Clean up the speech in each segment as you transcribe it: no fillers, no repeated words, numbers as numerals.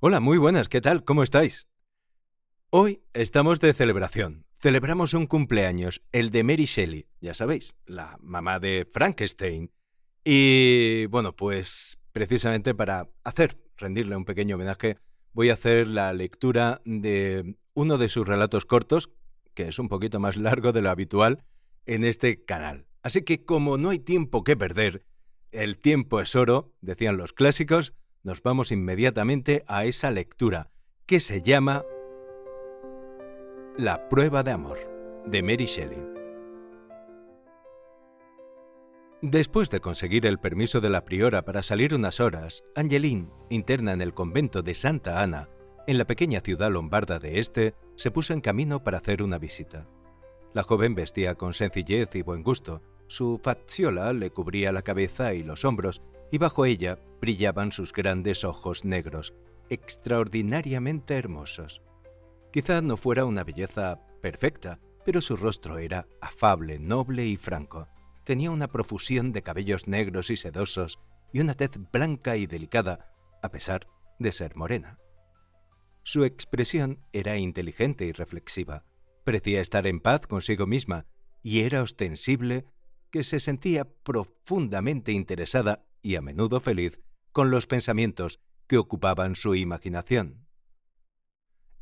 Hola, muy buenas, ¿qué tal? ¿Cómo estáis? Hoy estamos de celebración. Celebramos un cumpleaños, el de Mary Shelley, ya sabéis, la mamá de Frankenstein. Y bueno, pues precisamente para rendirle un pequeño homenaje, voy a hacer la lectura de uno de sus relatos cortos, que es un poquito más largo de lo habitual, en este canal. Así que como no hay tiempo que perder, el tiempo es oro, decían los clásicos, nos vamos inmediatamente a esa lectura, que se llama La prueba de amor, de Mary Shelley. Después de conseguir el permiso de la priora para salir unas horas, Angeline, interna en el convento de Santa Ana, en la pequeña ciudad lombarda de Este, se puso en camino para hacer una visita. La joven vestía con sencillez y buen gusto, su facciola le cubría la cabeza y los hombros, y bajo ella brillaban sus grandes ojos negros, extraordinariamente hermosos. Quizá no fuera una belleza perfecta, pero su rostro era afable, noble y franco. Tenía una profusión de cabellos negros y sedosos y una tez blanca y delicada, a pesar de ser morena. Su expresión era inteligente y reflexiva. Parecía estar en paz consigo misma y era ostensible que se sentía profundamente interesada y a menudo feliz con los pensamientos que ocupaban su imaginación.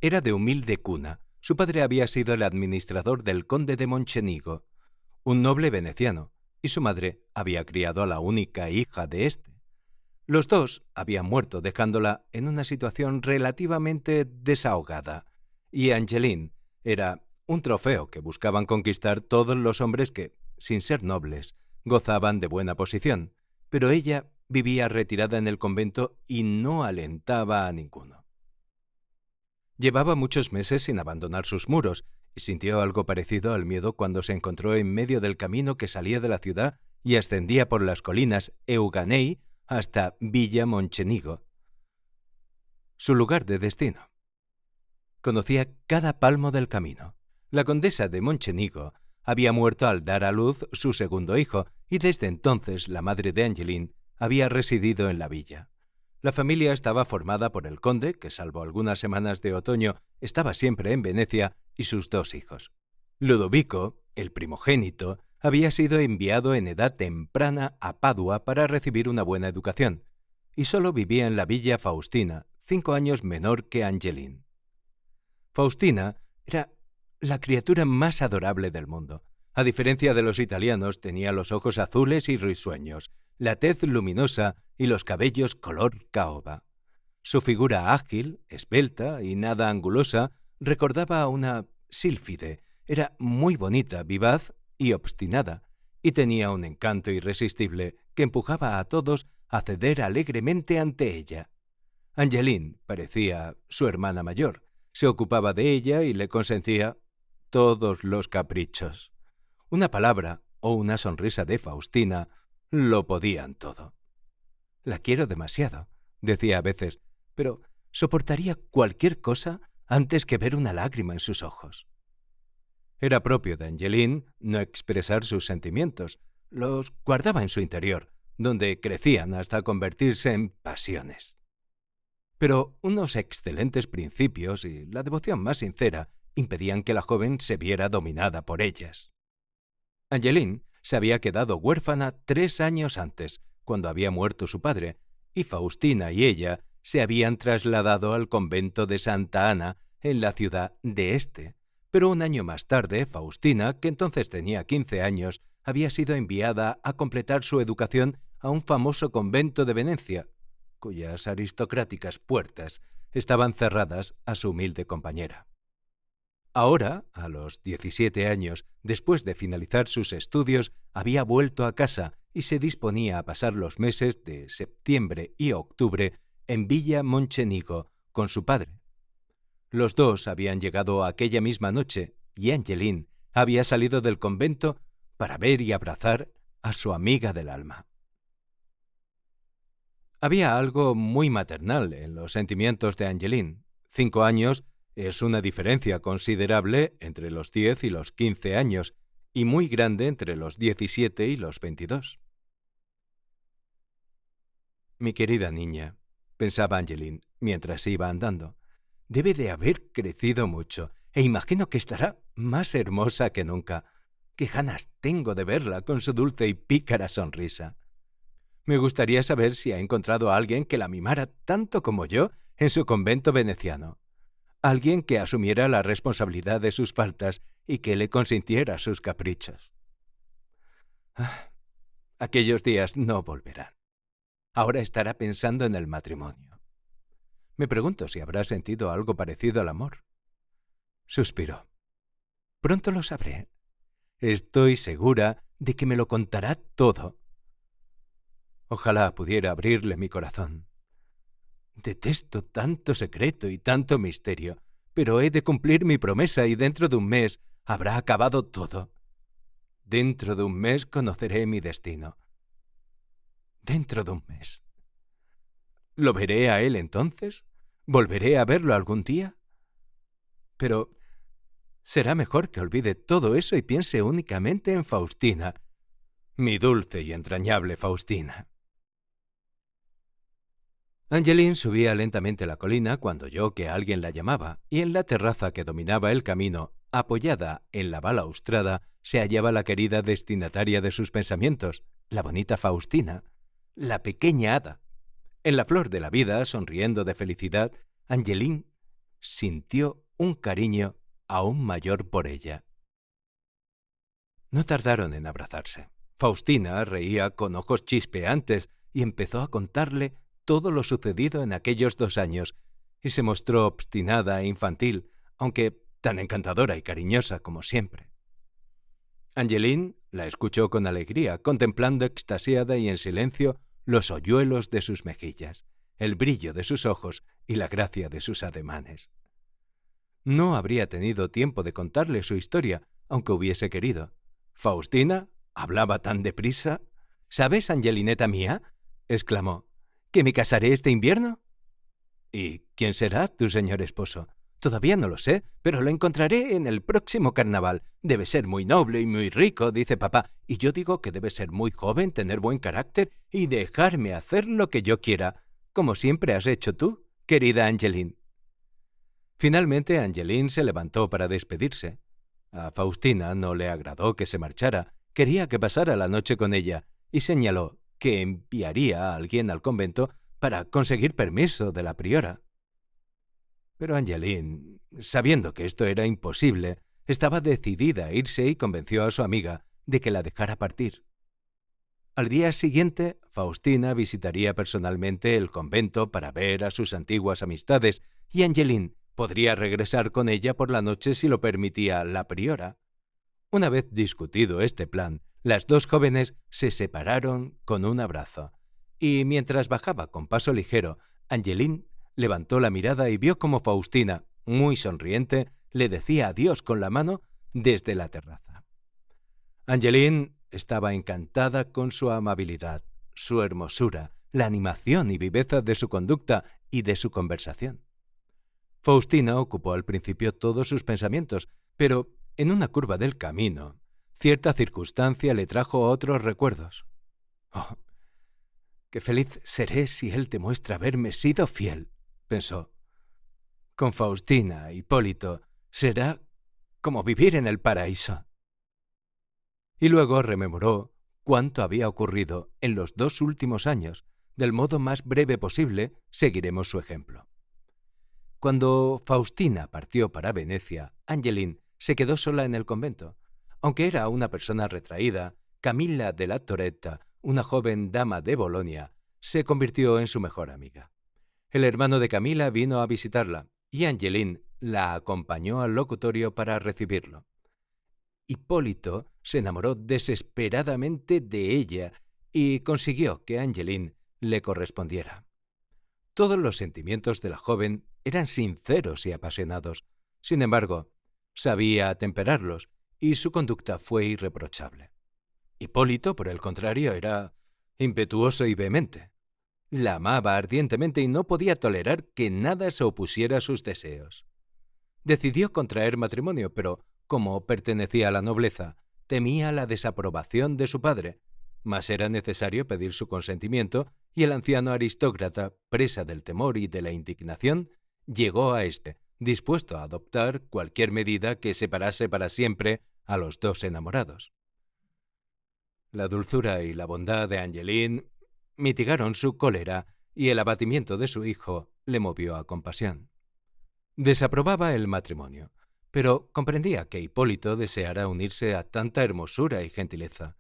Era de humilde cuna. Su padre había sido el administrador del conde de Monchenigo, un noble veneciano, y su madre había criado a la única hija de éste. Los dos habían muerto dejándola en una situación relativamente desahogada, y Angeline era un trofeo que buscaban conquistar todos los hombres que, sin ser nobles, gozaban de buena posición, pero ella vivía retirada en el convento y no alentaba a ninguno. Llevaba muchos meses sin abandonar sus muros y sintió algo parecido al miedo cuando se encontró en medio del camino que salía de la ciudad y ascendía por las colinas Euganei hasta Villa Monchenigo, su lugar de destino. Conocía cada palmo del camino. La condesa de Monchenigo había muerto al dar a luz su segundo hijo y desde entonces la madre de Angeline había residido en la villa. La familia estaba formada por el conde, que salvo algunas semanas de otoño estaba siempre en Venecia, y sus dos hijos. Ludovico, el primogénito, había sido enviado en edad temprana a Padua para recibir una buena educación, y solo vivía en la villa Faustina, 5 años menor que Angeline. Faustina era la criatura más adorable del mundo. A diferencia de los italianos, tenía los ojos azules y risueños, la tez luminosa y los cabellos color caoba. Su figura ágil, esbelta y nada angulosa recordaba a una sílfide. Era muy bonita, vivaz y obstinada, y tenía un encanto irresistible que empujaba a todos a ceder alegremente ante ella. Angeline parecía su hermana mayor. Se ocupaba de ella y le consentía todos los caprichos. Una palabra o una sonrisa de Faustina lo podían todo. La quiero demasiado, decía a veces, pero soportaría cualquier cosa antes que ver una lágrima en sus ojos. Era propio de Angeline no expresar sus sentimientos, los guardaba en su interior, donde crecían hasta convertirse en pasiones. Pero unos excelentes principios y la devoción más sincera impedían que la joven se viera dominada por ellas. Angeline se había quedado huérfana 3 años antes, cuando había muerto su padre, y Faustina y ella se habían trasladado al convento de Santa Ana en la ciudad de Este. Pero un año más tarde, Faustina, que entonces tenía 15 años, había sido enviada a completar su educación a un famoso convento de Venecia, cuyas aristocráticas puertas estaban cerradas a su humilde compañera. Ahora, a los 17 años, después de finalizar sus estudios, había vuelto a casa y se disponía a pasar los meses de septiembre y octubre en Villa Monchenigo con su padre. Los dos habían llegado aquella misma noche y Angeline había salido del convento para ver y abrazar a su amiga del alma. Había algo muy maternal en los sentimientos de Angeline. 5 años es una diferencia considerable entre los 10 y los 15 años, y muy grande entre los 17 y los 22. Mi querida niña, pensaba Angeline, mientras iba andando. Debe de haber crecido mucho, e imagino que estará más hermosa que nunca. ¡Qué ganas tengo de verla con su dulce y pícara sonrisa! Me gustaría saber si ha encontrado a alguien que la mimara tanto como yo en su convento veneciano. Alguien que asumiera la responsabilidad de sus faltas y que le consintiera sus caprichos. Aquellos días no volverán. Ahora estará pensando en el matrimonio. Me pregunto si habrá sentido algo parecido al amor. Suspiró. Pronto lo sabré. Estoy segura de que me lo contará todo. Ojalá pudiera abrirle mi corazón. Detesto tanto secreto y tanto misterio, pero he de cumplir mi promesa y dentro de un mes habrá acabado todo. Dentro de un mes conoceré mi destino. Dentro de un mes. ¿Lo veré a él entonces? ¿Volveré a verlo algún día? Pero será mejor que olvide todo eso y piense únicamente en Faustina, mi dulce y entrañable Faustina. Angeline subía lentamente la colina cuando oyó que alguien la llamaba, y en la terraza que dominaba el camino, apoyada en la balaustrada, se hallaba la querida destinataria de sus pensamientos, la bonita Faustina, la pequeña hada. En la flor de la vida, sonriendo de felicidad, Angeline sintió un cariño aún mayor por ella. No tardaron en abrazarse. Faustina reía con ojos chispeantes y empezó a contarle todo lo sucedido en aquellos 2 años, y se mostró obstinada e infantil, aunque tan encantadora y cariñosa como siempre. Angeline la escuchó con alegría, contemplando extasiada y en silencio los hoyuelos de sus mejillas, el brillo de sus ojos y la gracia de sus ademanes. No habría tenido tiempo de contarle su historia, aunque hubiese querido. Faustina hablaba tan deprisa. «¿Sabes, Angelineta mía?», exclamó, «que me casaré este invierno». «¿Y quién será tu señor esposo?». «Todavía no lo sé, pero lo encontraré en el próximo carnaval. Debe ser muy noble y muy rico, dice papá, y yo digo que debe ser muy joven, tener buen carácter y dejarme hacer lo que yo quiera, como siempre has hecho tú, querida Angeline». Finalmente, Angeline se levantó para despedirse. A Faustina no le agradó que se marchara, quería que pasara la noche con ella, y señaló que enviaría a alguien al convento para conseguir permiso de la priora. Pero Angeline, sabiendo que esto era imposible, estaba decidida a irse y convenció a su amiga de que la dejara partir. Al día siguiente, Faustina visitaría personalmente el convento para ver a sus antiguas amistades, y Angeline podría regresar con ella por la noche si lo permitía la priora. Una vez discutido este plan, las 2 jóvenes se separaron con un abrazo, y mientras bajaba con paso ligero, Angeline levantó la mirada y vio cómo Faustina, muy sonriente, le decía adiós con la mano desde la terraza. Angeline estaba encantada con su amabilidad, su hermosura, la animación y viveza de su conducta y de su conversación. Faustina ocupó al principio todos sus pensamientos, pero en una curva del camino, cierta circunstancia le trajo otros recuerdos. «Oh, qué feliz seré si él demuestra haberme sido fiel», pensó. «Con Faustina, Hipólito, será como vivir en el paraíso». Y luego rememoró cuánto había ocurrido en los 2 últimos años. Del modo más breve posible, seguiremos su ejemplo. Cuando Faustina partió para Venecia, Angeline se quedó sola en el convento. Aunque era una persona retraída, Camilla de la Toretta, una joven dama de Bolonia, se convirtió en su mejor amiga. El hermano de Camila vino a visitarla, y Angeline la acompañó al locutorio para recibirlo. Hipólito se enamoró desesperadamente de ella y consiguió que Angeline le correspondiera. Todos los sentimientos de la joven eran sinceros y apasionados. Sin embargo, sabía atemperarlos y su conducta fue irreprochable. Hipólito, por el contrario, era impetuoso y vehemente. La amaba ardientemente y no podía tolerar que nada se opusiera a sus deseos. Decidió contraer matrimonio, pero, como pertenecía a la nobleza, temía la desaprobación de su padre. mas era necesario pedir su consentimiento y el anciano aristócrata, presa del temor y de la indignación, llegó a éste, dispuesto a adoptar cualquier medida que separase para siempre a los dos enamorados. La dulzura y la bondad de Angeline mitigaron su cólera y el abatimiento de su hijo le movió a compasión. Desaprobaba el matrimonio, pero comprendía que Hipólito deseara unirse a tanta hermosura y gentileza.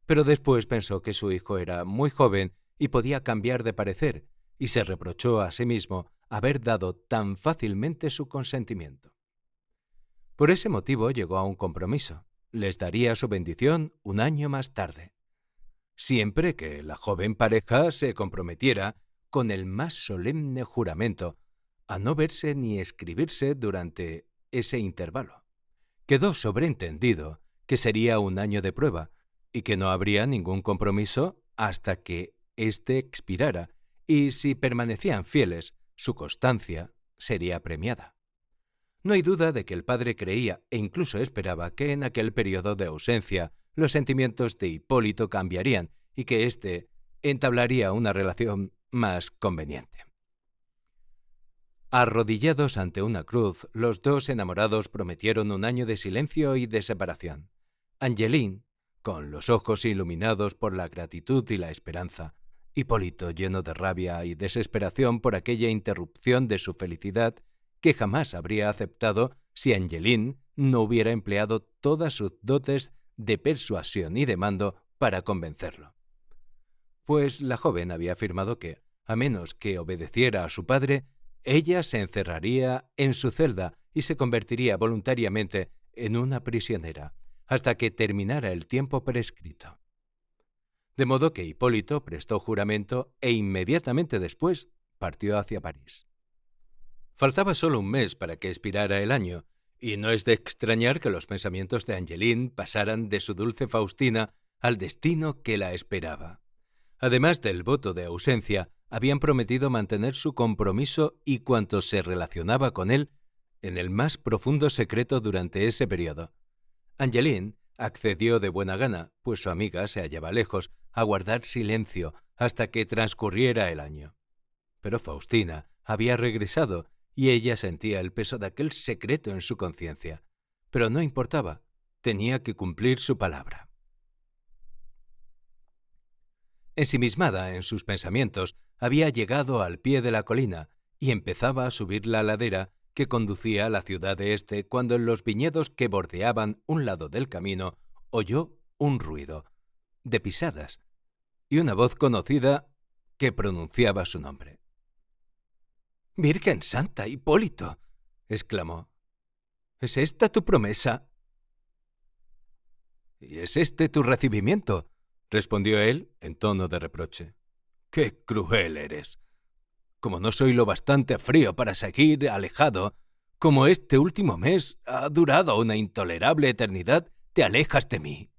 Pero después pensó que su hijo era muy joven y podía cambiar de parecer, y se reprochó a sí mismo haber dado tan fácilmente su consentimiento. Por ese motivo llegó a un compromiso. Les daría su bendición un año más tarde, siempre que la joven pareja se comprometiera con el más solemne juramento a no verse ni escribirse durante ese intervalo. Quedó sobreentendido que sería un año de prueba y que no habría ningún compromiso hasta que éste expirara, y si permanecían fieles, su constancia sería premiada. No hay duda de que el padre creía e incluso esperaba que en aquel periodo de ausencia los sentimientos de Hipólito cambiarían y que éste entablaría una relación más conveniente. Arrodillados ante una cruz, los dos enamorados prometieron un año de silencio y de separación. Angeline, con los ojos iluminados por la gratitud y la esperanza, Hipólito lleno de rabia y desesperación por aquella interrupción de su felicidad que jamás habría aceptado si Angeline no hubiera empleado todas sus dotes de persuasión y de mando para convencerlo. Pues la joven había afirmado que, a menos que obedeciera a su padre, ella se encerraría en su celda y se convertiría voluntariamente en una prisionera, hasta que terminara el tiempo prescrito. De modo que Hipólito prestó juramento e inmediatamente después partió hacia París. Faltaba solo un mes para que expirara el año, y no es de extrañar que los pensamientos de Angeline pasaran de su dulce Faustina al destino que la esperaba. Además del voto de ausencia, habían prometido mantener su compromiso y cuanto se relacionaba con él en el más profundo secreto durante ese periodo. Angeline accedió de buena gana, pues su amiga se hallaba lejos, a guardar silencio hasta que transcurriera el año. Pero Faustina había regresado y ella sentía el peso de aquel secreto en su conciencia. Pero no importaba, tenía que cumplir su palabra. Ensimismada en sus pensamientos, había llegado al pie de la colina y empezaba a subir la ladera que conducía a la ciudad de Este cuando en los viñedos que bordeaban un lado del camino oyó un ruido de pisadas y una voz conocida que pronunciaba su nombre. «¡Virgen Santa, Hipólito!», exclamó. «¿Es esta tu promesa?» «¿Y es este tu recibimiento?», respondió él en tono de reproche. «¡Qué cruel eres! Como no soy lo bastante frío para seguir alejado, como este último mes ha durado una intolerable eternidad, te alejas de mí.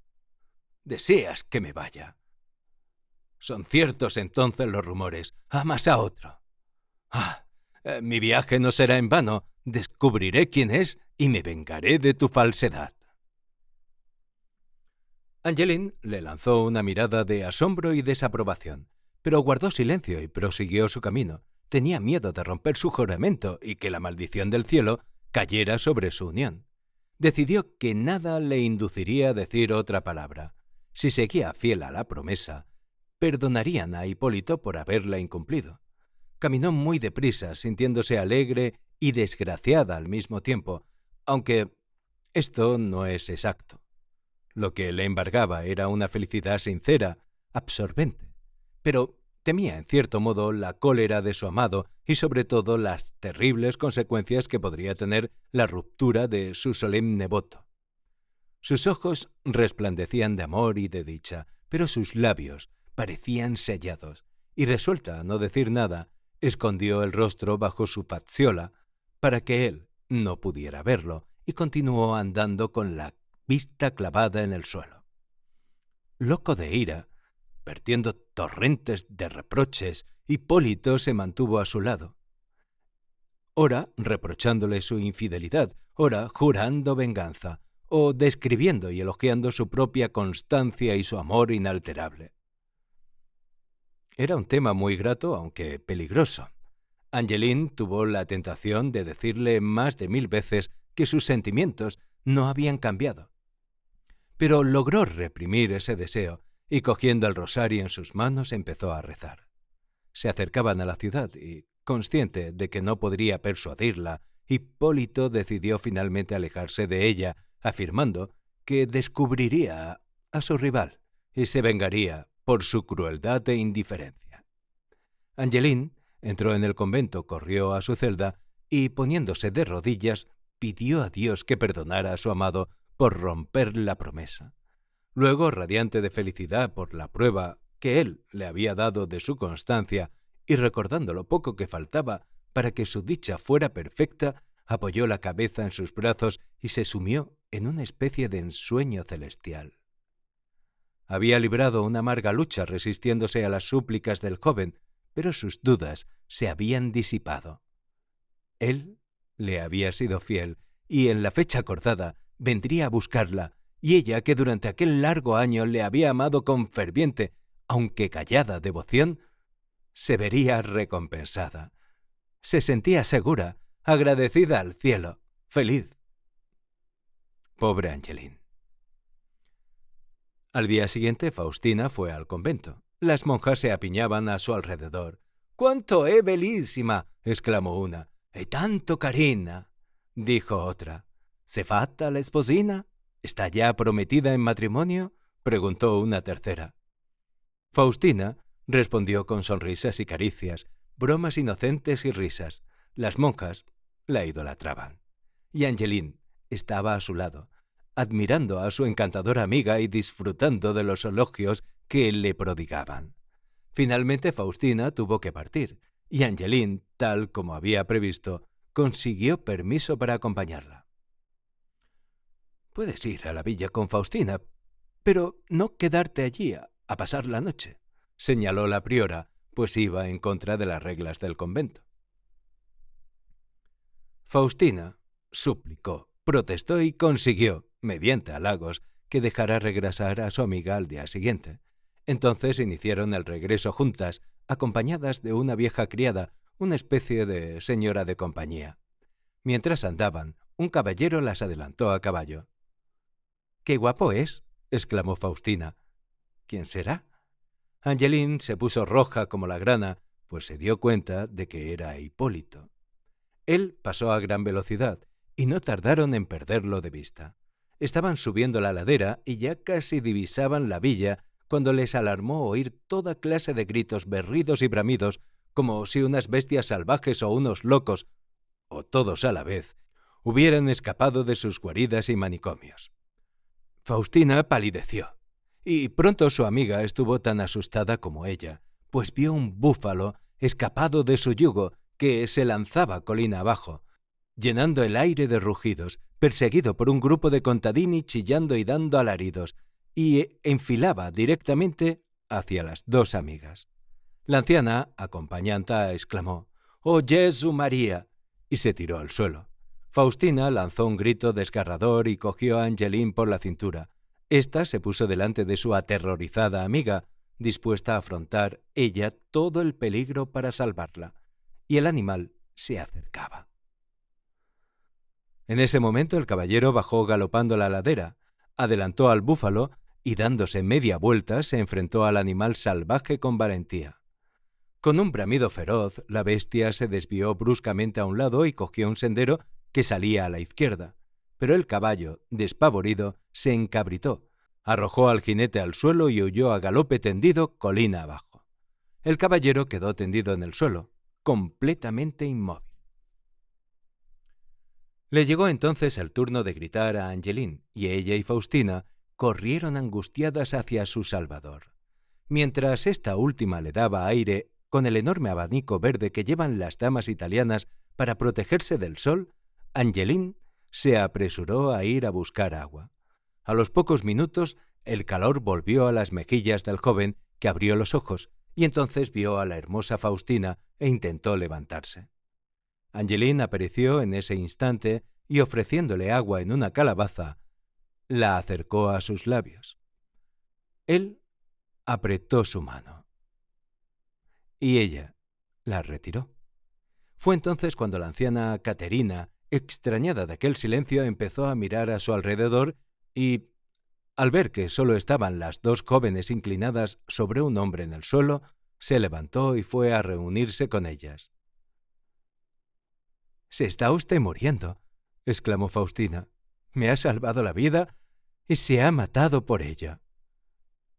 Deseas que me vaya. Son ciertos entonces los rumores. Amas a otro. Mi viaje no será en vano. Descubriré quién es y me vengaré de tu falsedad». Angeline le lanzó una mirada de asombro y desaprobación, pero guardó silencio y prosiguió su camino. Tenía miedo de romper su juramento y que la maldición del cielo cayera sobre su unión. Decidió que nada le induciría a decir otra palabra. Si seguía fiel a la promesa, perdonarían a Hipólito por haberla incumplido. Caminó muy deprisa, sintiéndose alegre y desgraciada al mismo tiempo, aunque esto no es exacto. Lo que le embargaba era una felicidad sincera, absorbente, pero temía en cierto modo la cólera de su amado y sobre todo las terribles consecuencias que podría tener la ruptura de su solemne voto. Sus ojos resplandecían de amor y de dicha, pero sus labios parecían sellados, y resuelta a no decir nada, escondió el rostro bajo su facciola para que él no pudiera verlo, y continuó andando con la vista clavada en el suelo. Loco de ira, vertiendo torrentes de reproches, Hipólito se mantuvo a su lado, ora reprochándole su infidelidad, ora jurando venganza, o describiendo y elogiando su propia constancia y su amor inalterable. Era un tema muy grato, aunque peligroso. Angeline tuvo la tentación de decirle más de 1000 veces que sus sentimientos no habían cambiado. Pero logró reprimir ese deseo y, cogiendo el rosario en sus manos, empezó a rezar. Se acercaban a la ciudad y, consciente de que no podría persuadirla, Hipólito decidió finalmente alejarse de ella, afirmando que descubriría a su rival y se vengaría por su crueldad e indiferencia. Angeline entró en el convento, corrió a su celda y, poniéndose de rodillas, pidió a Dios que perdonara a su amado por romper la promesa. Luego, radiante de felicidad por la prueba que él le había dado de su constancia y recordando lo poco que faltaba para que su dicha fuera perfecta, apoyó la cabeza en sus brazos y se sumió en una especie de ensueño celestial. Había librado una amarga lucha resistiéndose a las súplicas del joven, pero sus dudas se habían disipado. Él le había sido fiel y en la fecha acordada vendría a buscarla, y ella, que durante aquel largo año le había amado con ferviente, aunque callada devoción, se vería recompensada. Se sentía segura, agradecida al cielo, feliz. Pobre Angeline. Al día siguiente, Faustina fue al convento. Las monjas se apiñaban a su alrededor. «¡Quanto è bellísima!», exclamó una. «E tanto carina», dijo otra. «¿Se fatta la esposina? ¿Está ya prometida en matrimonio?», preguntó una tercera. Faustina respondió con sonrisas y caricias, bromas inocentes y risas. Las monjas la idolatraban. Y Angeline estaba a su lado, admirando a su encantadora amiga y disfrutando de los elogios que le prodigaban. Finalmente Faustina tuvo que partir, y Angeline, tal como había previsto, consiguió permiso para acompañarla. «Puedes ir a la villa con Faustina, pero no quedarte allí a pasar la noche», señaló la priora, pues iba en contra de las reglas del convento. Faustina suplicó, protestó y consiguió, mediante halagos, que dejara regresar a su amiga al día siguiente. Entonces iniciaron el regreso juntas, acompañadas de una vieja criada, una especie de señora de compañía. Mientras andaban, un caballero las adelantó a caballo. «¡Qué guapo es!», exclamó Faustina. «¿Quién será?». Angeline se puso roja como la grana, pues se dio cuenta de que era Hipólito. Él pasó a gran velocidad, y no tardaron en perderlo de vista. Estaban subiendo la ladera y ya casi divisaban la villa cuando les alarmó oír toda clase de gritos, berridos y bramidos, como si unas bestias salvajes o unos locos, o todos a la vez, hubieran escapado de sus guaridas y manicomios. Faustina palideció, y pronto su amiga estuvo tan asustada como ella, pues vio un búfalo escapado de su yugo que se lanzaba colina abajo, llenando el aire de rugidos, perseguido por un grupo de contadini chillando y dando alaridos, y enfilaba directamente hacia las dos amigas. La anciana, acompañanta, exclamó: «¡Oh, Jesús María!», y se tiró al suelo. Faustina lanzó un grito desgarrador y cogió a Angeline por la cintura. Esta se puso delante de su aterrorizada amiga, dispuesta a afrontar ella todo el peligro para salvarla, y el animal se acercaba. En ese momento el caballero bajó galopando la ladera, adelantó al búfalo y, dándose media vuelta, se enfrentó al animal salvaje con valentía. Con un bramido feroz, la bestia se desvió bruscamente a un lado y cogió un sendero que salía a la izquierda, pero el caballo, despavorido, se encabritó, arrojó al jinete al suelo y huyó a galope tendido colina abajo. El caballero quedó tendido en el suelo, completamente inmóvil. Le llegó entonces el turno de gritar a Angeline, y ella y Faustina corrieron angustiadas hacia su salvador. Mientras esta última le daba aire con el enorme abanico verde que llevan las damas italianas para protegerse del sol, Angeline se apresuró a ir a buscar agua. A los pocos minutos, el calor volvió a las mejillas del joven, que abrió los ojos, y entonces vio a la hermosa Faustina e intentó levantarse. Angeline apareció en ese instante y, ofreciéndole agua en una calabaza, la acercó a sus labios. Él apretó su mano y ella la retiró. Fue entonces cuando la anciana Caterina, extrañada de aquel silencio, empezó a mirar a su alrededor y, al ver que solo estaban las dos jóvenes inclinadas sobre un hombre en el suelo, se levantó y fue a reunirse con ellas. «Se está usted muriendo», exclamó Faustina. «Me ha salvado la vida y se ha matado por ello».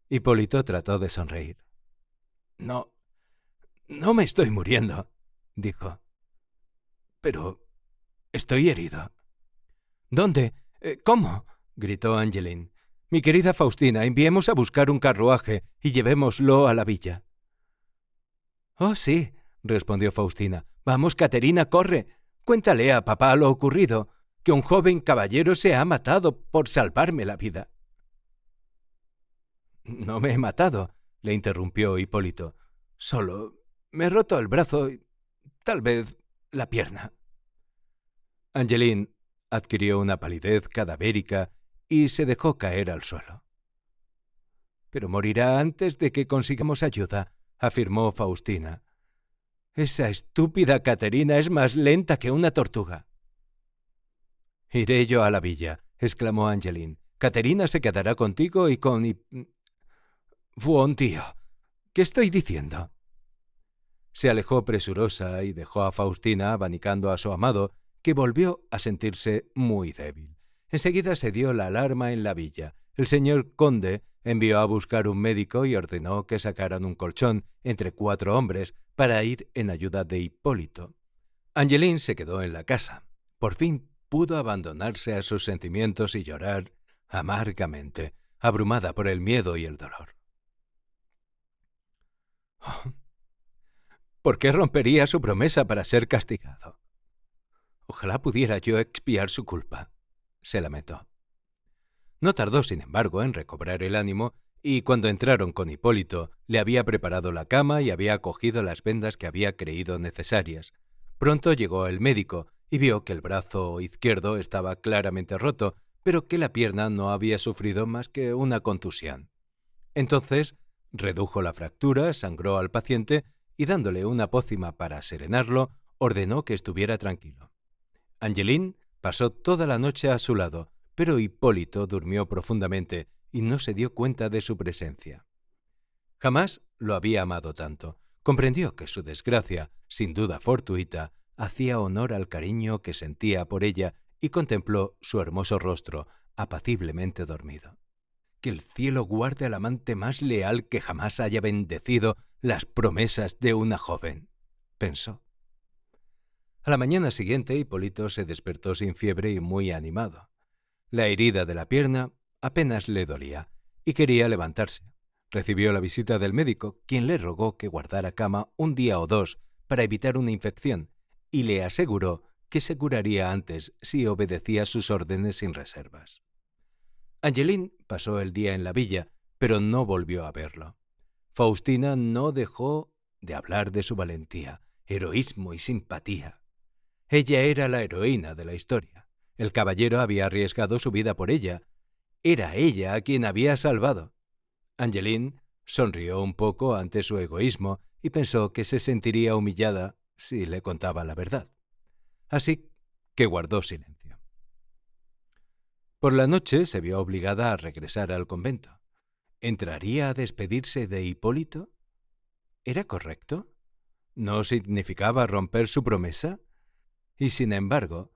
Hipólito trató de sonreír. «No me estoy muriendo», dijo. «Pero estoy herido». «¿Dónde? ¿Cómo?», gritó Angeline. «Mi querida Faustina, enviemos a buscar un carruaje y llevémoslo a la villa». «Oh, sí», respondió Faustina. «Vamos, Caterina, corre. Cuéntale a papá lo ocurrido, que un joven caballero se ha matado por salvarme la vida». «No me he matado», le interrumpió Hipólito. «Solo me he roto el brazo y tal vez la pierna». Angeline adquirió una palidez cadavérica y se dejó caer al suelo. «Pero morirá antes de que consigamos ayuda», afirmó Faustina. «Esa estúpida Caterina es más lenta que una tortuga». «Iré yo a la villa», exclamó Angeline. «Caterina se quedará contigo y con... Buon tío, ¿qué estoy diciendo?» Se alejó presurosa y dejó a Faustina abanicando a su amado, que volvió a sentirse muy débil. Enseguida se dio la alarma en la villa. El señor conde envió a buscar un médico y ordenó que sacaran un colchón entre 4 hombres para ir en ayuda de Hipólito. Angeline se quedó en la casa. Por fin pudo abandonarse a sus sentimientos y llorar amargamente, abrumada por el miedo y el dolor. Oh, ¿por qué rompería su promesa para ser castigado? Ojalá pudiera yo expiar su culpa, se lamentó. No tardó, sin embargo, en recobrar el ánimo, y cuando entraron con Hipólito, le había preparado la cama y había cogido las vendas que había creído necesarias. Pronto llegó el médico y vio que el brazo izquierdo estaba claramente roto, pero que la pierna no había sufrido más que una contusión. Entonces redujo la fractura, sangró al paciente y, dándole una pócima para serenarlo, ordenó que estuviera tranquilo. Angeline pasó toda la noche a su lado, pero Hipólito durmió profundamente y no se dio cuenta de su presencia. Jamás lo había amado tanto. Comprendió que su desgracia, sin duda fortuita, hacía honor al cariño que sentía por ella y contempló su hermoso rostro, apaciblemente dormido. Que el cielo guarde al amante más leal que jamás haya bendecido las promesas de una joven, pensó. A la mañana siguiente, Hipólito se despertó sin fiebre y muy animado. La herida de la pierna apenas le dolía y quería levantarse. Recibió la visita del médico, quien le rogó que guardara cama un día o 2 para evitar una infección, y le aseguró que se curaría antes si obedecía sus órdenes sin reservas. Angeline pasó el día en la villa, pero no volvió a verlo. Faustina no dejó de hablar de su valentía, heroísmo y simpatía. Ella era la heroína de la historia. El caballero había arriesgado su vida por ella. Era ella a quien había salvado. Angeline sonrió un poco ante su egoísmo y pensó que se sentiría humillada si le contaba la verdad. Así que guardó silencio. Por la noche se vio obligada a regresar al convento. ¿Entraría a despedirse de Hipólito? ¿Era correcto? ¿No significaba romper su promesa? Y sin embargo,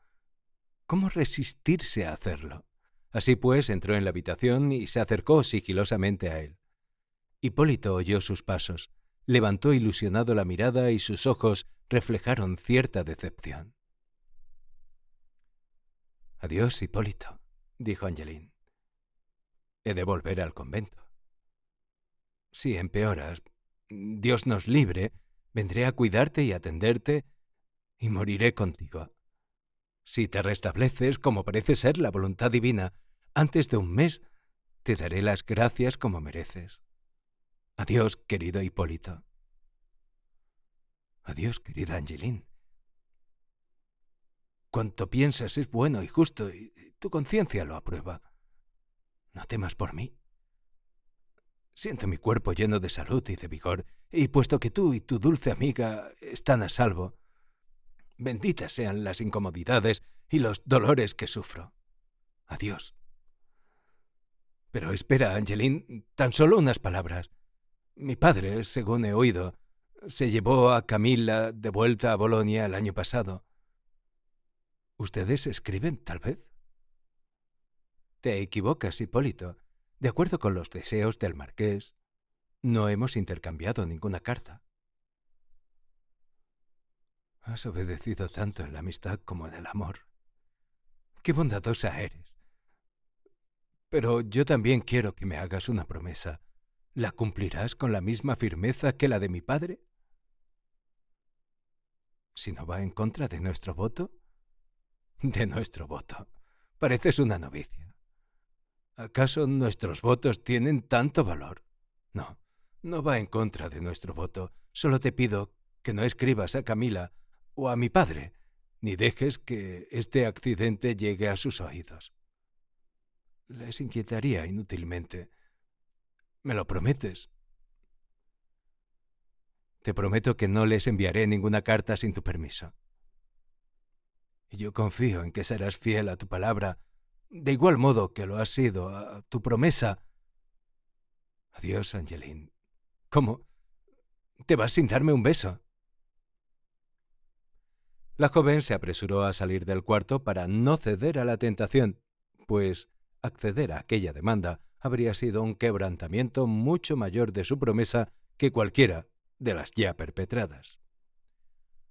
¿cómo resistirse a hacerlo? Así pues, entró en la habitación y se acercó sigilosamente a él. Hipólito oyó sus pasos, levantó ilusionado la mirada y sus ojos reflejaron cierta decepción. «Adiós, Hipólito», dijo Angeline. «He de volver al convento. Si empeoras, Dios nos libre, vendré a cuidarte y atenderte y moriré contigo. Si te restableces, como parece ser la voluntad divina, antes de un mes te daré las gracias como mereces. Adiós, querido Hipólito». «Adiós, querida Angeline. Cuanto piensas es bueno y justo y tu conciencia lo aprueba. No temas por mí. Siento mi cuerpo lleno de salud y de vigor, y puesto que tú y tu dulce amiga están a salvo, benditas sean las incomodidades y los dolores que sufro. Adiós. Pero espera, Angeline, tan solo unas palabras. Mi padre, según he oído, se llevó a Camilla de vuelta a Bolonia el año pasado. ¿Ustedes escriben, tal vez? Te equivocas, Hipólito. De acuerdo con los deseos del marqués, no hemos intercambiado ninguna carta. Has obedecido tanto en la amistad como en el amor. ¡Qué bondadosa eres! Pero yo también quiero que me hagas una promesa. ¿La cumplirás con la misma firmeza que la de mi padre? Si no va en contra de nuestro voto. De nuestro voto. Pareces una novicia. ¿Acaso nuestros votos tienen tanto valor? No, no va en contra de nuestro voto. Solo te pido que no escribas a Camila o a mi padre, ni dejes que este accidente llegue a sus oídos. Les inquietaría inútilmente. ¿Me lo prometes? Te prometo que no les enviaré ninguna carta sin tu permiso. Y yo confío en que serás fiel a tu palabra, de igual modo que lo has sido a tu promesa. Adiós, Angeline. ¿Cómo? ¿Te vas sin darme un beso? La joven se apresuró a salir del cuarto para no ceder a la tentación, pues acceder a aquella demanda habría sido un quebrantamiento mucho mayor de su promesa que cualquiera de las ya perpetradas.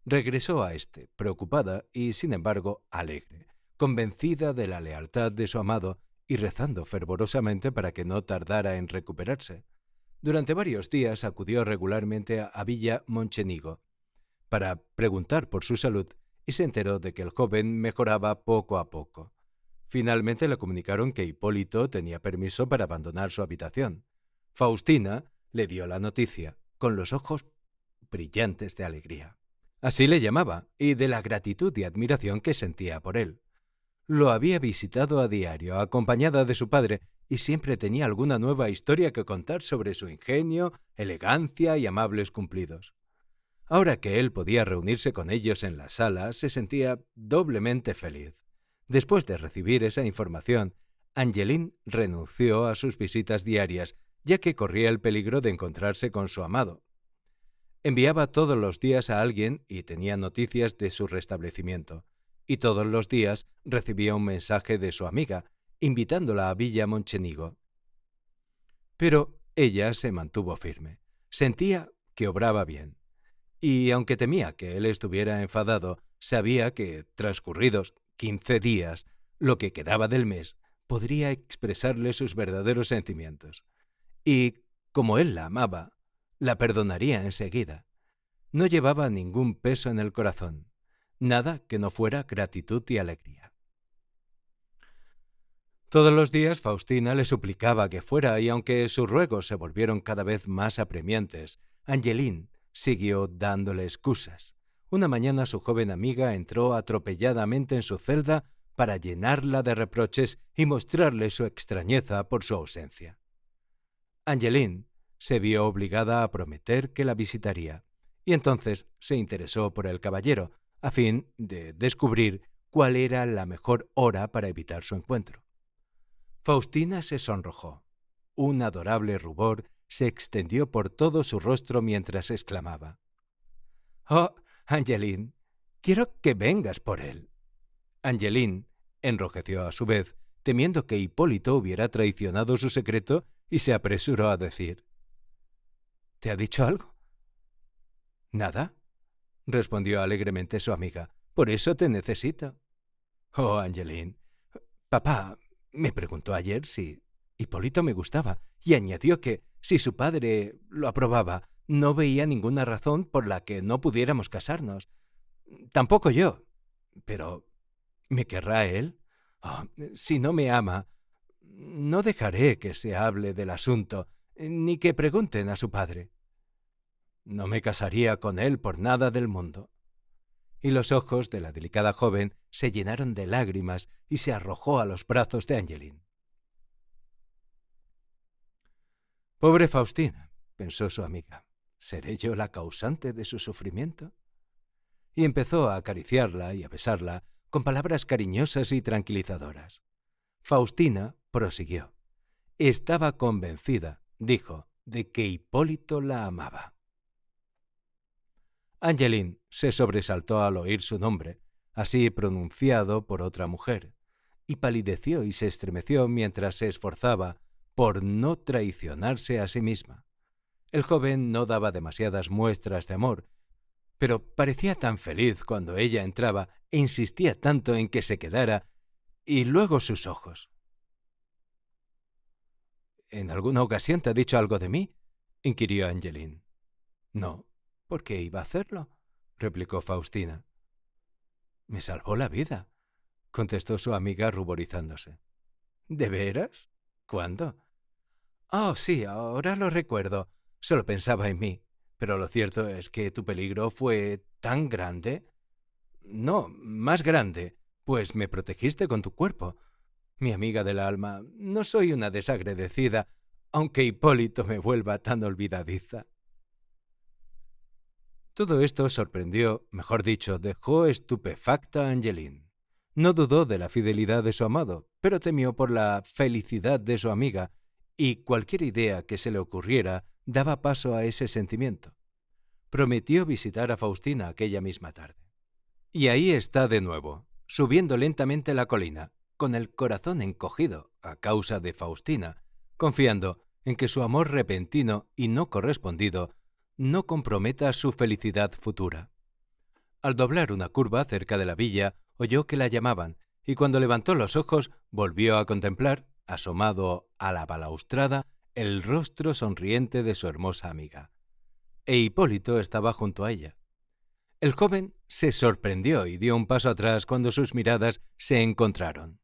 Regresó a éste, preocupada y, sin embargo, alegre, convencida de la lealtad de su amado y rezando fervorosamente para que no tardara en recuperarse. Durante varios días acudió regularmente a Villa Monchenigo para preguntar por su salud y se enteró de que el joven mejoraba poco a poco. Finalmente le comunicaron que Hipólito tenía permiso para abandonar su habitación. Faustina le dio la noticia, con los ojos brillantes de alegría. Así le llamaba, y de la gratitud y admiración que sentía por él. Lo había visitado a diario, acompañada de su padre, y siempre tenía alguna nueva historia que contar sobre su ingenio, elegancia y amables cumplidos. Ahora que él podía reunirse con ellos en la sala, se sentía doblemente feliz. Después de recibir esa información, Angeline renunció a sus visitas diarias, ya que corría el peligro de encontrarse con su amado. Enviaba todos los días a alguien y tenía noticias de su restablecimiento, y todos los días recibía un mensaje de su amiga, invitándola a Villa Monchenigo. Pero ella se mantuvo firme. Sentía que obraba bien. Y aunque temía que él estuviera enfadado, sabía que, transcurridos 15 días, lo que quedaba del mes, podría expresarle sus verdaderos sentimientos. Y, como él la amaba, la perdonaría enseguida. No llevaba ningún peso en el corazón, nada que no fuera gratitud y alegría. Todos los días Faustina le suplicaba que fuera, y aunque sus ruegos se volvieron cada vez más apremiantes, Angeline siguió dándole excusas. Una mañana su joven amiga entró atropelladamente en su celda para llenarla de reproches y mostrarle su extrañeza por su ausencia. Angeline se vio obligada a prometer que la visitaría, y entonces se interesó por el caballero, a fin de descubrir cuál era la mejor hora para evitar su encuentro. Faustina se sonrojó. Un adorable rubor se extendió por todo su rostro mientras exclamaba: «¡Oh, Angeline! Quiero que vengas por él». Angeline enrojeció a su vez, temiendo que Hipólito hubiera traicionado su secreto, y se apresuró a decir: «¿Te ha dicho algo?» «Nada», respondió alegremente su amiga. «Por eso te necesito». «Oh, Angeline, papá me preguntó ayer si Hipólito me gustaba y añadió que, si su padre lo aprobaba, no veía ninguna razón por la que no pudiéramos casarnos. Tampoco yo. Pero ¿me querrá él? Oh, si no me ama, no dejaré que se hable del asunto, ni que pregunten a su padre. No me casaría con él por nada del mundo». Y los ojos de la delicada joven se llenaron de lágrimas y se arrojó a los brazos de Angeline. Pobre Faustina, pensó su amiga. ¿Seré yo la causante de su sufrimiento? Y empezó a acariciarla y a besarla con palabras cariñosas y tranquilizadoras. Faustina prosiguió. Estaba convencida, dijo, de que Hipólito la amaba. Angeline se sobresaltó al oír su nombre, así pronunciado por otra mujer, y palideció y se estremeció mientras se esforzaba por no traicionarse a sí misma. El joven no daba demasiadas muestras de amor, pero parecía tan feliz cuando ella entraba e insistía tanto en que se quedara, y luego sus ojos. ¿En alguna ocasión te ha dicho algo de mí?, inquirió Angeline. No, ¿por qué iba a hacerlo?, replicó Faustina. Me salvó la vida, contestó su amiga ruborizándose. ¿De veras? ¿Cuándo? Oh, sí, ahora lo recuerdo. Solo pensaba en mí. Pero lo cierto es que tu peligro fue tan grande. No, más grande, pues me protegiste con tu cuerpo. Mi amiga del alma, no soy una desagradecida, aunque Hipólito me vuelva tan olvidadiza. Todo esto sorprendió, mejor dicho, dejó estupefacta a Angeline. No dudó de la fidelidad de su amado, pero temió por la felicidad de su amiga, y cualquier idea que se le ocurriera daba paso a ese sentimiento. Prometió visitar a Faustina aquella misma tarde. Y ahí está de nuevo, subiendo lentamente la colina, con el corazón encogido a causa de Faustina, confiando en que su amor repentino y no correspondido no comprometa su felicidad futura. Al doblar una curva cerca de la villa, oyó que la llamaban, y cuando levantó los ojos, volvió a contemplar, asomado a la balaustrada, el rostro sonriente de su hermosa amiga. E Hipólito estaba junto a ella. El joven se sorprendió y dio un paso atrás cuando sus miradas se encontraron.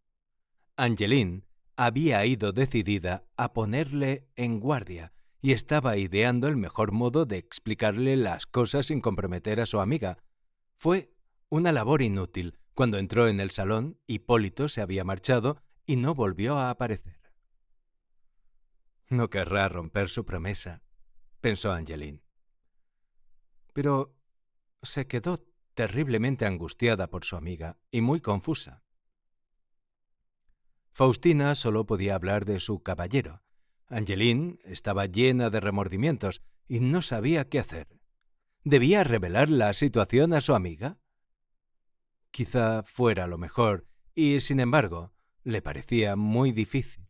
Angeline había ido decidida a ponerle en guardia y estaba ideando el mejor modo de explicarle las cosas sin comprometer a su amiga. Fue una labor inútil. Cuando entró en el salón, Hipólito se había marchado y no volvió a aparecer. No querrá romper su promesa, pensó Angeline. Pero se quedó terriblemente angustiada por su amiga y muy confusa. Faustina solo podía hablar de su caballero. Angeline estaba llena de remordimientos y no sabía qué hacer. ¿Debía revelar la situación a su amiga? Quizá fuera lo mejor, y sin embargo, le parecía muy difícil.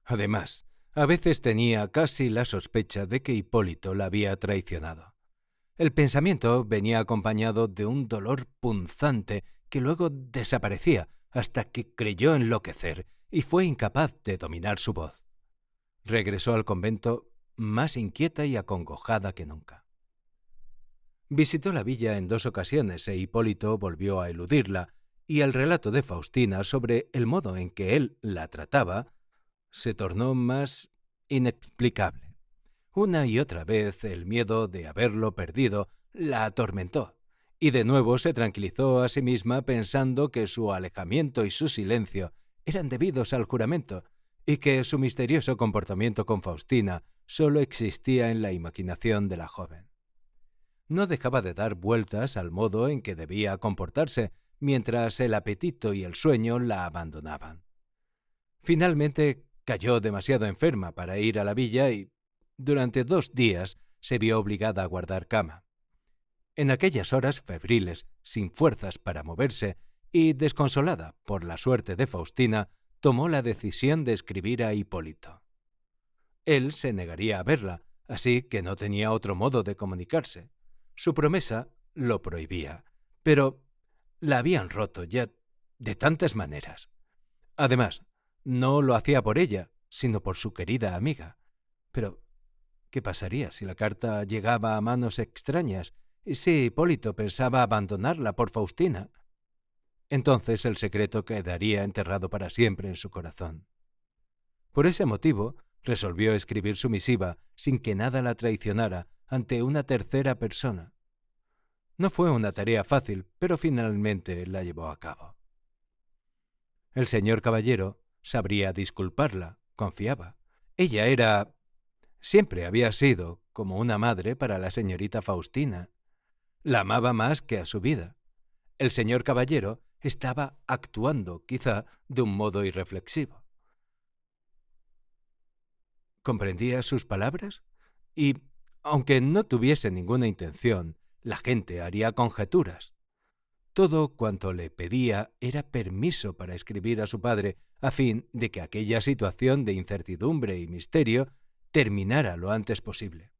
Además, a veces tenía casi la sospecha de que Hipólito la había traicionado. El pensamiento venía acompañado de un dolor punzante que luego desaparecía hasta que creyó enloquecer y fue incapaz de dominar su voz. Regresó al convento más inquieta y acongojada que nunca. Visitó la villa en 2 ocasiones e Hipólito volvió a eludirla, y el relato de Faustina sobre el modo en que él la trataba se tornó más inexplicable. Una y otra vez el miedo de haberlo perdido la atormentó, y de nuevo se tranquilizó a sí misma pensando que su alejamiento y su silencio eran debidos al juramento, y que su misterioso comportamiento con Faustina solo existía en la imaginación de la joven. No dejaba de dar vueltas al modo en que debía comportarse, mientras el apetito y el sueño la abandonaban. Finalmente cayó demasiado enferma para ir a la villa y durante 2 días se vio obligada a guardar cama. En aquellas horas febriles, sin fuerzas para moverse y desconsolada por la suerte de Faustina, tomó la decisión de escribir a Hipólito. Él se negaría a verla, así que no tenía otro modo de comunicarse. Su promesa lo prohibía, pero la habían roto ya de tantas maneras. Además, no lo hacía por ella, sino por su querida amiga. Pero ¿qué pasaría si la carta llegaba a manos extrañas y si Hipólito pensaba abandonarla por Faustina? Entonces el secreto quedaría enterrado para siempre en su corazón. Por ese motivo, resolvió escribir su misiva sin que nada la traicionara ante una tercera persona. No fue una tarea fácil, pero finalmente la llevó a cabo. El señor caballero sabría disculparla, confiaba. Ella era Siempre había sido como una madre para la señorita Faustina. La amaba más que a su vida. El señor caballero estaba actuando, quizá, de un modo irreflexivo. ¿Comprendía sus palabras? Y, aunque no tuviese ninguna intención, la gente haría conjeturas. Todo cuanto le pedía era permiso para escribir a su padre a fin de que aquella situación de incertidumbre y misterio terminara lo antes posible.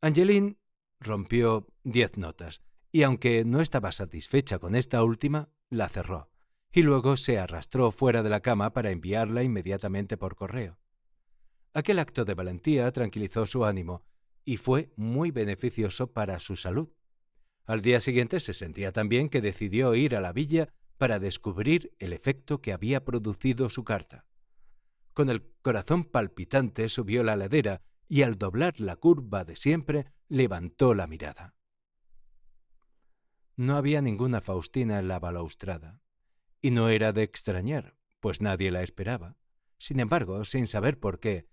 Angeline rompió 10 notas y, aunque no estaba satisfecha con esta última, la cerró y luego se arrastró fuera de la cama para enviarla inmediatamente por correo. Aquel acto de valentía tranquilizó su ánimo y fue muy beneficioso para su salud. Al día siguiente se sentía tan bien que decidió ir a la villa para descubrir el efecto que había producido su carta. Con el corazón palpitante subió la ladera y al doblar la curva de siempre levantó la mirada. No había ninguna Faustina en la balaustrada, y no era de extrañar, pues nadie la esperaba. Sin embargo, sin saber por qué,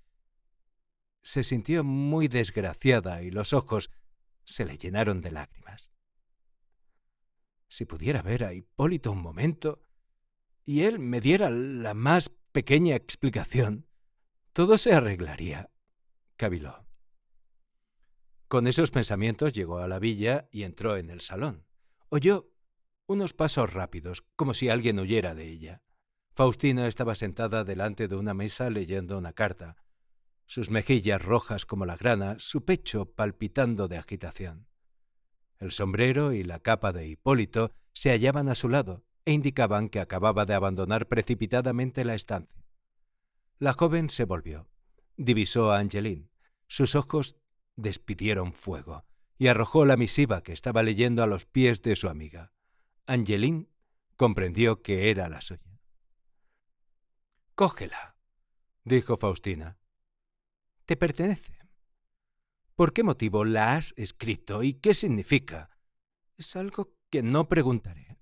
se sintió muy desgraciada y los ojos se le llenaron de lágrimas. Si pudiera ver a Hipólito un momento y él me diera la más pequeña explicación, todo se arreglaría, caviló. Con esos pensamientos llegó a la villa y entró en el salón. Oyó unos pasos rápidos, como si alguien huyera de ella. Faustina estaba sentada delante de una mesa leyendo una carta, sus mejillas rojas como la grana, su pecho palpitando de agitación. El sombrero y la capa de Hipólito se hallaban a su lado e indicaban que acababa de abandonar precipitadamente la estancia. La joven se volvió, divisó a Angeline, sus ojos despidieron fuego y arrojó la misiva que estaba leyendo a los pies de su amiga. Angeline comprendió que era la suya. «Cógela», dijo Faustina. «Te pertenece. ¿Por qué motivo la has escrito y qué significa? Es algo que no preguntaré».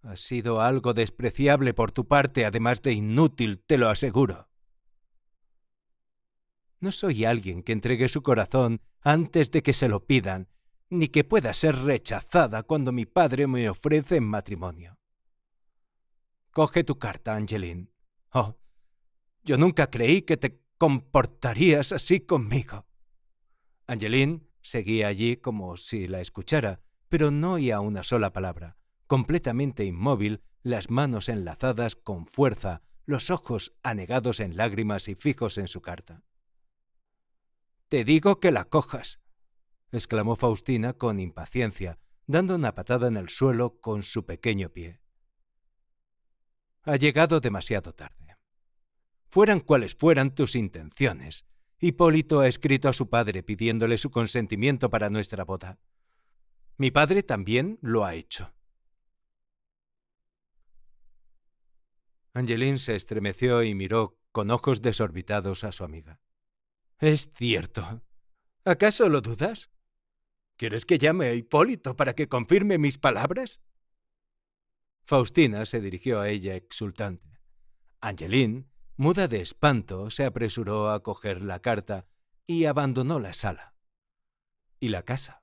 «Ha sido algo despreciable por tu parte, además de inútil, te lo aseguro». «No soy alguien que entregue su corazón antes de que se lo pidan, ni que pueda ser rechazada cuando mi padre me ofrece en matrimonio». «Coge tu carta, Angeline. Oh, yo nunca creí que te comportarías así conmigo». Angeline seguía allí como si la escuchara, pero no oía una sola palabra, completamente inmóvil, las manos enlazadas con fuerza, los ojos anegados en lágrimas y fijos en su carta. «Te digo que la cojas», exclamó Faustina con impaciencia, dando una patada en el suelo con su pequeño pie. «Ha llegado demasiado tarde. Fueran cuales fueran tus intenciones, Hipólito ha escrito a su padre pidiéndole su consentimiento para nuestra boda. Mi padre también lo ha hecho». Angeline se estremeció y miró con ojos desorbitados a su amiga. «Es cierto. ¿Acaso lo dudas? ¿Quieres que llame a Hipólito para que confirme mis palabras?» Faustina se dirigió a ella exultante. Angeline, muda de espanto, se apresuró a coger la carta y abandonó la sala. Y la casa.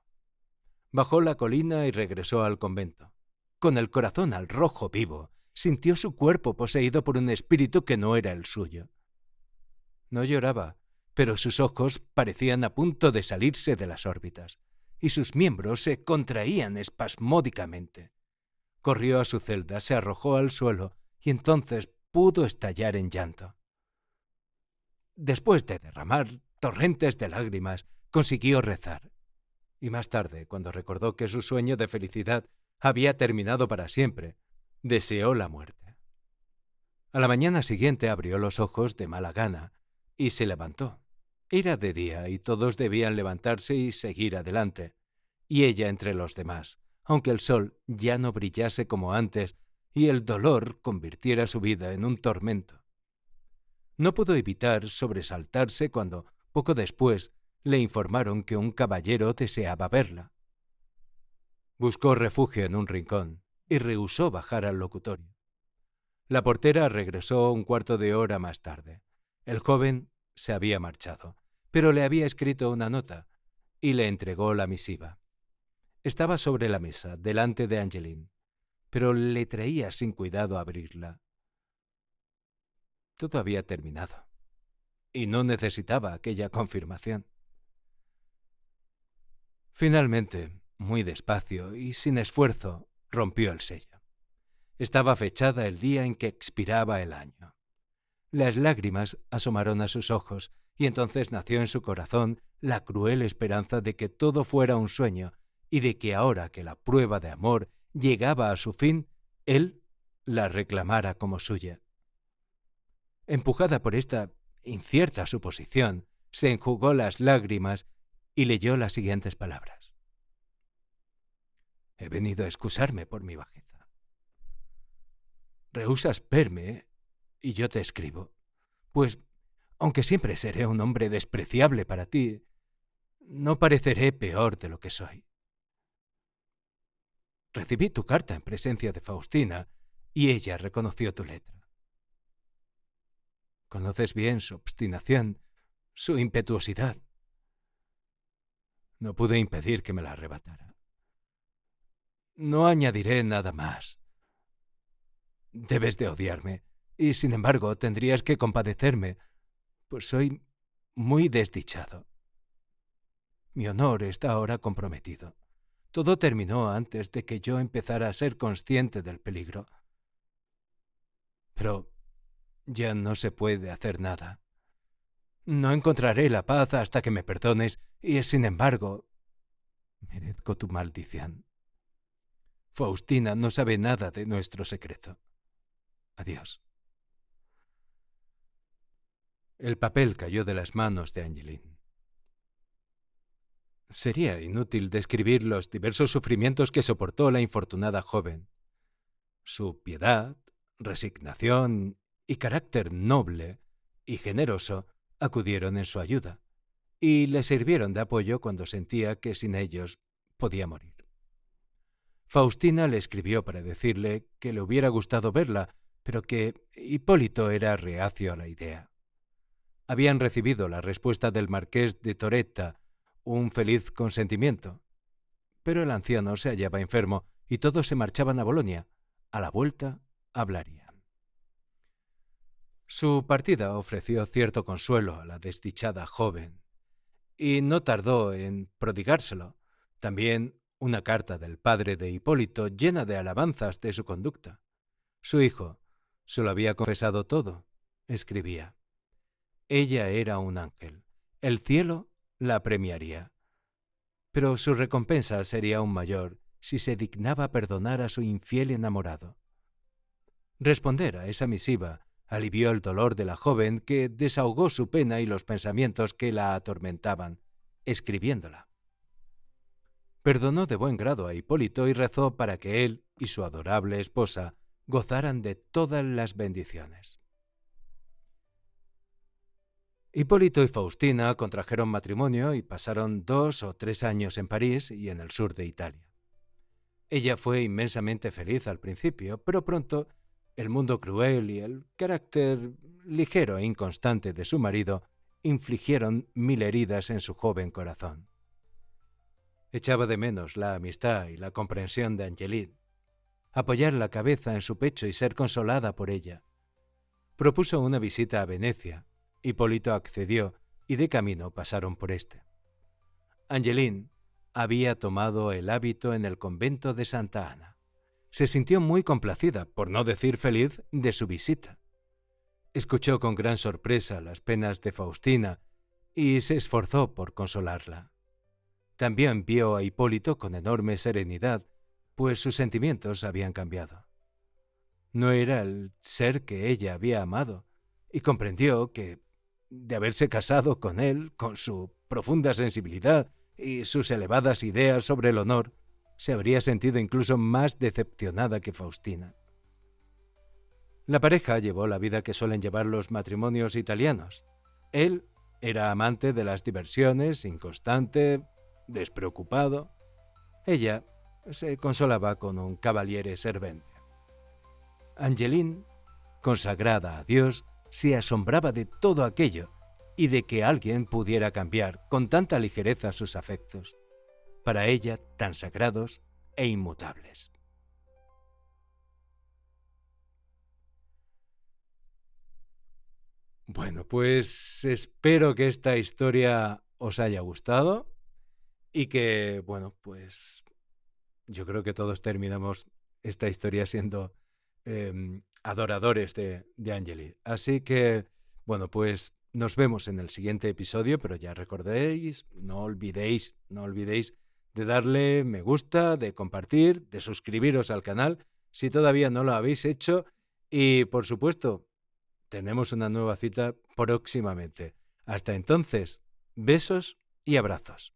Bajó la colina y regresó al convento. Con el corazón al rojo vivo, sintió su cuerpo poseído por un espíritu que no era el suyo. No lloraba, pero sus ojos parecían a punto de salirse de las órbitas, y sus miembros se contraían espasmódicamente. Corrió a su celda, se arrojó al suelo, y entonces pudo estallar en llanto. Después de derramar torrentes de lágrimas, consiguió rezar. Y más tarde, cuando recordó que su sueño de felicidad había terminado para siempre, deseó la muerte. A la mañana siguiente abrió los ojos de mala gana y se levantó. Era de día y todos debían levantarse y seguir adelante, y ella entre los demás, aunque el sol ya no brillase como antes y el dolor convirtiera su vida en un tormento. No pudo evitar sobresaltarse cuando, poco después, le informaron que un caballero deseaba verla. Buscó refugio en un rincón y rehusó bajar al locutorio. La portera regresó un cuarto de hora más tarde. El joven se había marchado, pero le había escrito una nota y le entregó la misiva. Estaba sobre la mesa, delante de Angeline, pero le traía sin cuidado abrirla. Todo había terminado, y no necesitaba aquella confirmación. Finalmente, muy despacio y sin esfuerzo, rompió el sello. Estaba fechada el día en que expiraba el año. Las lágrimas asomaron a sus ojos, y entonces nació en su corazón la cruel esperanza de que todo fuera un sueño, y de que ahora que la prueba de amor llegaba a su fin, él la reclamara como suya. Empujada por esta incierta suposición, se enjugó las lágrimas y leyó las siguientes palabras. He venido a excusarme por mi bajeza. Rehusas verme y yo te escribo, pues, aunque siempre seré un hombre despreciable para ti, no pareceré peor de lo que soy. Recibí tu carta en presencia de Faustina y ella reconoció tu letra. Conoces bien su obstinación, su impetuosidad. No pude impedir que me la arrebatara. No añadiré nada más. Debes de odiarme, y sin embargo tendrías que compadecerme, pues soy muy desdichado. Mi honor está ahora comprometido. Todo terminó antes de que yo empezara a ser consciente del peligro. Pero ya no se puede hacer nada. No encontraré la paz hasta que me perdones, y sin embargo, merezco tu maldición. Faustina no sabe nada de nuestro secreto. Adiós. El papel cayó de las manos de Angeline. Sería inútil describir los diversos sufrimientos que soportó la infortunada joven. Su piedad, resignación y carácter noble y generoso acudieron en su ayuda, y le sirvieron de apoyo cuando sentía que sin ellos podía morir. Faustina le escribió para decirle que le hubiera gustado verla, pero que Hipólito era reacio a la idea. Habían recibido la respuesta del marqués de Toretta, un feliz consentimiento. Pero el anciano se hallaba enfermo y todos se marchaban a Bolonia. A la vuelta hablarían. Su partida ofreció cierto consuelo a la desdichada joven, y no tardó en prodigárselo. También una carta del padre de Hipólito llena de alabanzas de su conducta. Su hijo se lo había confesado todo, escribía. Ella era un ángel. El cielo la premiaría. Pero su recompensa sería aún mayor si se dignaba perdonar a su infiel enamorado. Responder a esa misiva alivió el dolor de la joven, que desahogó su pena y los pensamientos que la atormentaban, escribiéndola. Perdonó de buen grado a Hipólito y rezó para que él y su adorable esposa gozaran de todas las bendiciones. Hipólito y Faustina contrajeron matrimonio y pasaron 2 o 3 años en París y en el sur de Italia. Ella fue inmensamente feliz al principio, pero pronto el mundo cruel y el carácter ligero e inconstante de su marido infligieron 1000 heridas en su joven corazón. Echaba de menos la amistad y la comprensión de Angeline, apoyar la cabeza en su pecho y ser consolada por ella. Propuso una visita a Venecia. Hipólito accedió y de camino pasaron por este. Angeline había tomado el hábito en el convento de Santa Ana. Se sintió muy complacida, por no decir feliz, de su visita. Escuchó con gran sorpresa las penas de Faustina y se esforzó por consolarla. También vio a Hipólito con enorme serenidad, pues sus sentimientos habían cambiado. No era el ser que ella había amado, y comprendió que, de haberse casado con él, con su profunda sensibilidad y sus elevadas ideas sobre el honor, se habría sentido incluso más decepcionada que Faustina. La pareja llevó la vida que suelen llevar los matrimonios italianos. Él era amante de las diversiones, inconstante, despreocupado. Ella se consolaba con un cavaliere servente. Angeline, consagrada a Dios, se asombraba de todo aquello y de que alguien pudiera cambiar con tanta ligereza sus afectos, para ella tan sagrados e inmutables. Bueno, pues espero que esta historia os haya gustado y que, bueno, pues yo creo que todos terminamos esta historia siendo adoradores de Angeli. Así que, bueno, pues nos vemos en el siguiente episodio, pero ya recordéis, no olvidéis de darle me gusta, de compartir, de suscribiros al canal si todavía no lo habéis hecho y, por supuesto, tenemos una nueva cita próximamente. Hasta entonces, besos y abrazos.